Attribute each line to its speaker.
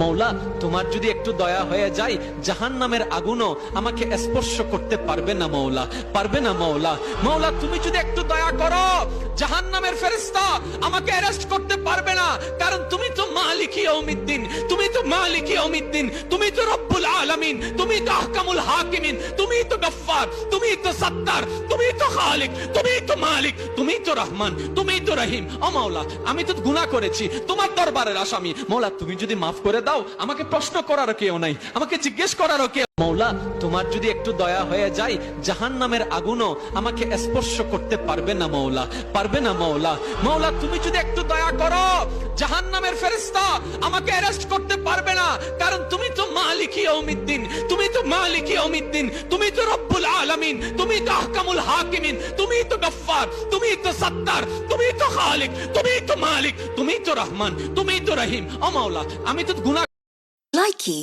Speaker 1: মৌলা, তোমার যদি একটু দয়া হয়ে যায়, জাহান্নামের আগুনও আমাকে স্পর্শ করতে পারবে না মৌলা, পারবে না মৌলা। মৌলা, তুমি যদি একটু দয়া করো, জাহান্নামের ফেরেশতা আমাকে অ্যারেস্ট করতে পারবে না, কারণ তুমি তো মালিক ইয়াউমিদ্দিন, তুমি তো মালিক ইয়াউমিদ্দিন, তুমি তো রব্বুল আলামিন, তুমি তো আহকামুল হাকিমিন, তুমি তো গফফার, তুমি তো সত্তার, তুমি তো খালিক, তুমি তো মালিক, তুমি তো রহমান, তুমি তো রহিম। ও মৌলা, আমি তো গুনাহ করেছি, তোমার দরবারের আসামি। মৌলা, তুমি যদি মাফ করে দাও, আমাকে প্রশ্ন করারও কেউ নাই, আমাকে জিজ্ঞেস করারও কেউ। মৌলা, তোমার যদি একটু দয়া হয়ে যায়, জাহান্নামের আগুনও আমাকে স্পর্শ করতে পারবে না মৌলা, পারবে না মৌলা। মৌলা, তুমি যদি একটু দয়া করো, জাহান্নামের ফেরেশতা আমাকে অ্যারেস্ট করতে পারবে না, কারণ তুমি তো মালিক ইয়াউমিদ্দিন, তুমি তো মালিক ইয়াউমিদ্দিন, তুমি তো রব্বুল আলামিন, তুমি তো আহকামুল হাকিমিন, তুমি তো গফফার, তুমি তো সত্তার, তুমি তো খালিক, তুমি তো মালিক, তুমি তো রহমান, তুমি তো রহিম। ও মৌলা, আমি তো গুনাহ।
Speaker 2: Likey